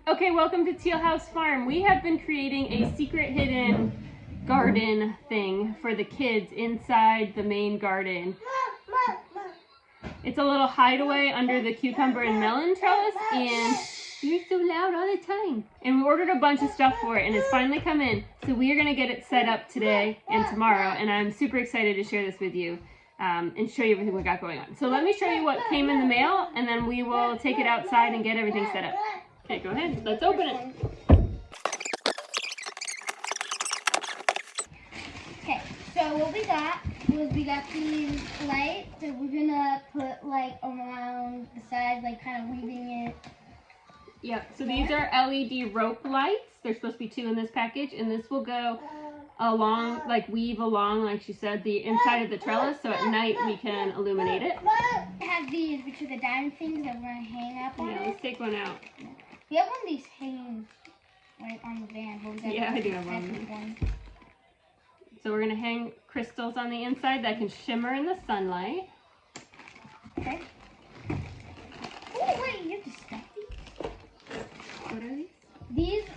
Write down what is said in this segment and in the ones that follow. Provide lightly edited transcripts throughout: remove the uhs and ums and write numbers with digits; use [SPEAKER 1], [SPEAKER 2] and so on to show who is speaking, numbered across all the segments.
[SPEAKER 1] Okay, welcome to Teal House Farm. We have been creating a secret hidden garden thing for the kids inside the main garden. It's a little hideaway under the cucumber and melon trellis, and you're so loud all the time. And we ordered a bunch of stuff for it, and it's finally come in. So we are gonna get it set up today and tomorrow, and I'm super excited to share this with you and show you everything we got going on. So let me show you what came in the mail, and then we will take it outside and get everything set up. Okay, go ahead. Let's open it.
[SPEAKER 2] Okay, so what we got was we got these lights that we're gonna put like around the sides, like kind of weaving it.
[SPEAKER 1] Yep, so these are LED rope lights. There's supposed to be 2 in this package, and this will go along, like weave along, like she said, the inside of the trellis, so at night we can illuminate it.
[SPEAKER 2] I have these, which are the diamond things that we're gonna hang up on.
[SPEAKER 1] Yeah, let's take one out.
[SPEAKER 2] We have one of these hanging right on the van.
[SPEAKER 1] Yeah, I do have one. So we're gonna hang crystals on the inside that can shimmer in the sunlight.
[SPEAKER 2] Okay. Oh wait, you have to stuff these?
[SPEAKER 1] What are these?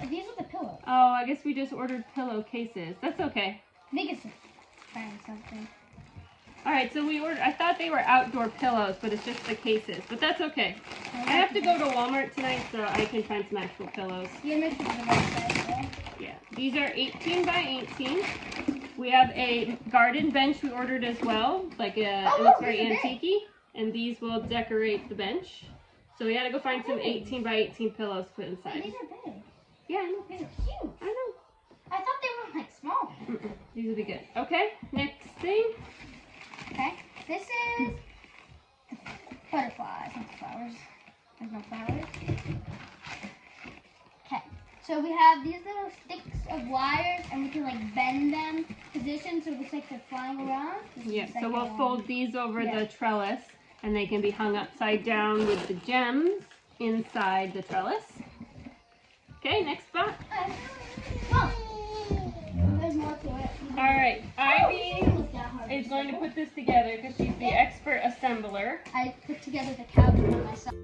[SPEAKER 2] These are the pillows.
[SPEAKER 1] Oh, I guess we just ordered pillow cases. That's okay.
[SPEAKER 2] I think it's find something.
[SPEAKER 1] Alright, so we ordered, I thought they were outdoor pillows, but it's just the cases. But that's okay. I have to go to Walmart tonight, so I can find some actual pillows.
[SPEAKER 2] You make sure the right size, though.
[SPEAKER 1] Yeah, these are 18 by 18. We have a garden bench we ordered as well, like it looks very antique-y, and these will decorate the bench. So we had to go find some 18 by 18 pillows to put inside.
[SPEAKER 2] These are big.
[SPEAKER 1] Yeah, I know.
[SPEAKER 2] These are huge.
[SPEAKER 1] I know.
[SPEAKER 2] I thought they were like small.
[SPEAKER 1] These will be good. Okay, next thing.
[SPEAKER 2] Okay, this is butterflies, not flowers. There's no flowers. Okay, so we have these little sticks of wires, and we can like bend them position so it looks like they're flying around.
[SPEAKER 1] Yeah, so we'll fold these over the trellis, and they can be hung upside down with the gems inside the trellis. Okay, next spot.
[SPEAKER 2] Oh, there's more to it.
[SPEAKER 1] All right, Ivy is going to put this together because she's the expert assembler.
[SPEAKER 2] I put together the couch by myself.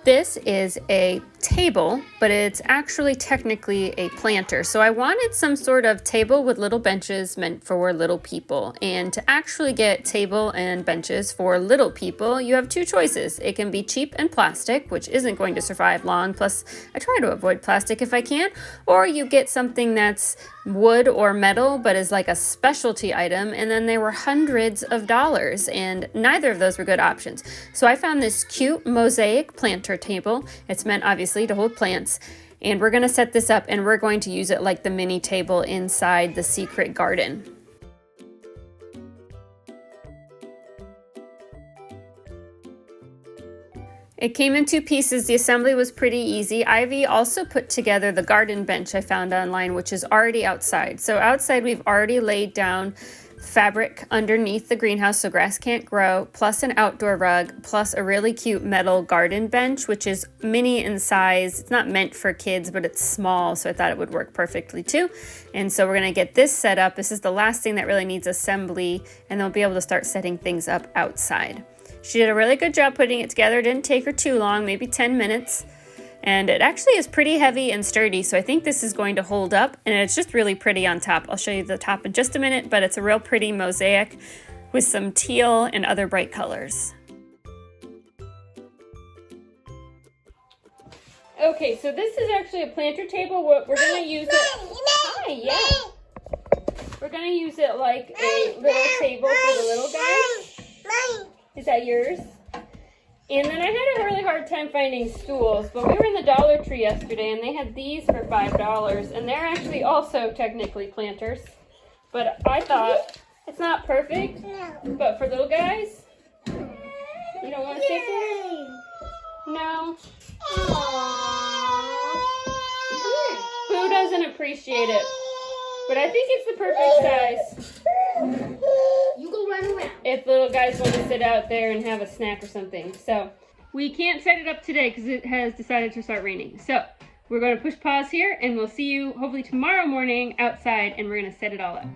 [SPEAKER 3] This is a table, but it's actually technically a planter. So I wanted some sort of table with little benches meant for little people. And to actually get table and benches for little people, you have 2 choices. It can be cheap and plastic, which isn't going to survive long. Plus, I try to avoid plastic if I can. Or you get something that's wood or metal, but is like a specialty item. And then there were hundreds of dollars, and neither of those were good options. So I found this cute mosaic planter table. It's meant obviously to hold plants, and we're going to set this up and we're going to use it like the mini table inside the secret garden. It came in 2 pieces. The assembly was pretty easy. Ivy also put together the garden bench I found online, which is already outside. So outside we've already laid down fabric underneath the greenhouse so grass can't grow, plus an outdoor rug, plus a really cute metal garden bench, which is mini in size. It's not meant for kids, but it's small, so I thought it would work perfectly too. And so we're gonna get this set up. This is the last thing that really needs assembly, and then we'll be able to start setting things up outside. She did a really good job putting it together. It didn't take her too long, maybe 10 minutes. And it actually is pretty heavy and sturdy, so I think this is going to hold up, and it's just really pretty on top. I'll show you the top in just a minute, but it's a real pretty mosaic with some teal and other bright colors.
[SPEAKER 1] Okay, so this is actually a planter table. We're going to use it. Hi, yeah. We're going to use it like a little table for the little guys. Is that yours? And then I had a really hard time finding stools, but we were in the Dollar Tree yesterday and they had these for $5, and they're actually also technically planters. But I thought it's not perfect, but for little guys, you don't want to take it? No. Aww. Boo doesn't appreciate it, but I think it's the perfect size.
[SPEAKER 2] You go run around.
[SPEAKER 1] If little guys want to sit out there and have a snack or something. So we can't set it up today because it has decided to start raining. So we're going to push pause here and we'll see you hopefully tomorrow morning outside, and we're going to set it all up.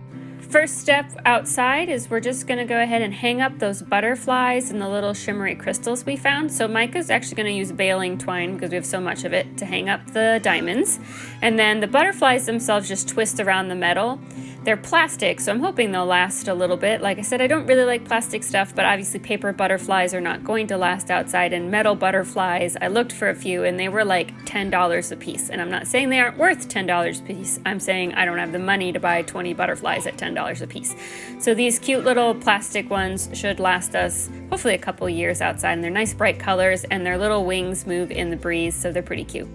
[SPEAKER 3] First step outside is we're just going to go ahead and hang up those butterflies and the little shimmery crystals we found. So Micah's actually going to use baling twine, because we have so much of it, to hang up the diamonds. And then the butterflies themselves just twist around the metal. They're plastic, so I'm hoping they'll last a little bit. Like I said, I don't really like plastic stuff, but obviously paper butterflies are not going to last outside. And metal butterflies, I looked for a few and they were like $10 a piece. And I'm not saying they aren't worth $10 a piece. I'm saying I don't have the money to buy 20 butterflies at $10 a piece. So these cute little plastic ones should last us hopefully a couple years outside. And they're nice bright colors, and their little wings move in the breeze, so they're pretty cute.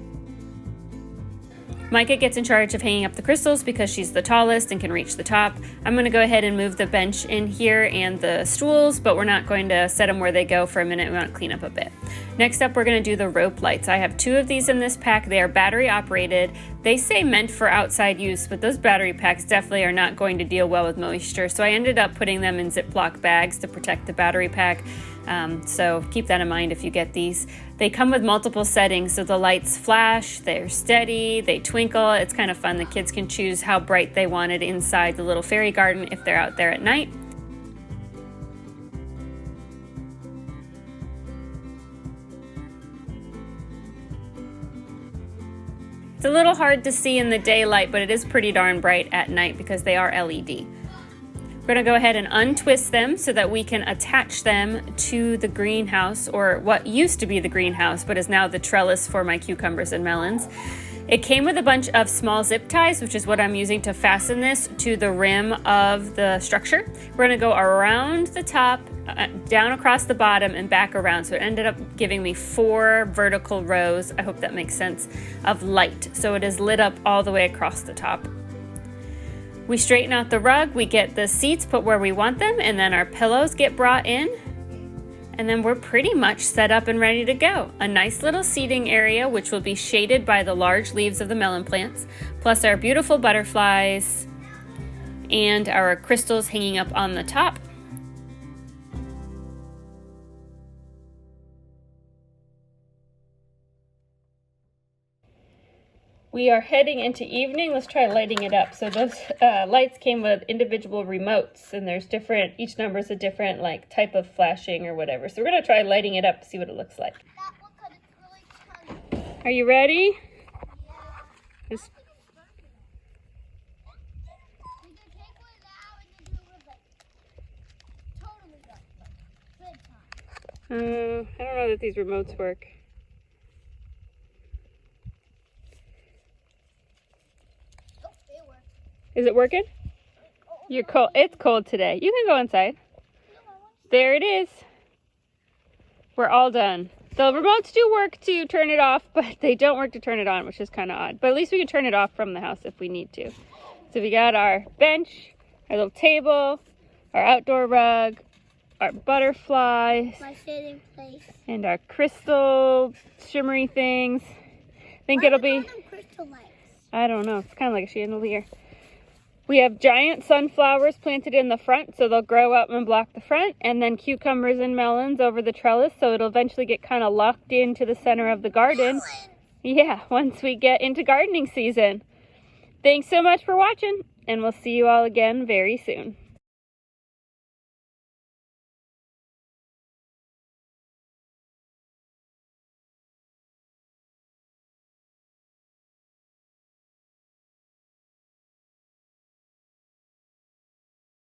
[SPEAKER 3] Micah gets in charge of hanging up the crystals because she's the tallest and can reach the top. I'm going to go ahead and move the bench in here and the stools, but we're not going to set them where they go for a minute. We want to clean up a bit. Next up, we're going to do the rope lights. I have 2 of these in this pack. They are battery operated. They say meant for outside use, but those battery packs definitely are not going to deal well with moisture. So I ended up putting them in Ziploc bags to protect the battery pack. So keep that in mind if you get these. They come with multiple settings, so the lights flash, they're steady, they twinkle. It's kind of fun. The kids can choose how bright they want it inside the little fairy garden if they're out there at night. It's a little hard to see in the daylight, but it is pretty darn bright at night because they are LED. We're going to go ahead and untwist them so that we can attach them to the greenhouse, or what used to be the greenhouse but is now the trellis for my cucumbers and melons. It came with a bunch of small zip ties, which is what I'm using to fasten this to the rim of the structure. We're going to go around the top, down across the bottom, and back around. So it ended up giving me 4 vertical rows, I hope that makes sense, of light. So it is lit up all the way across the top. We straighten out the rug, we get the seats put where we want them, and then our pillows get brought in. And then we're pretty much set up and ready to go. A nice little seating area, which will be shaded by the large leaves of the melon plants, plus our beautiful butterflies and our crystals hanging up on the top. We are heading into evening. Let's try lighting it up. So those lights came with individual remotes, and there's different, each number is a different like type of flashing or whatever. So we're gonna try lighting it up, see what it looks like. Are you ready? Yeah. I don't know that these remotes work. Is it working? You're cold. It's cold today. You can go inside. There it is. We're all done. The remotes do work to turn it off, but they don't work to turn it on, which is kind of odd. But at least we can turn it off from the house if we need to. So we got our bench, our little table, our outdoor rug, our butterflies,
[SPEAKER 2] My sitting place.
[SPEAKER 3] and our crystal shimmery things. I think it'll be,
[SPEAKER 2] Crystal lights?
[SPEAKER 3] I don't know, it's kind of like a chandelier. We have giant sunflowers planted in the front, so they'll grow up and block the front, and then cucumbers and melons over the trellis, so it'll eventually get kind of locked into the center of the garden. Yeah, once we get into gardening season. Thanks so much for watching, and we'll see you all again very soon.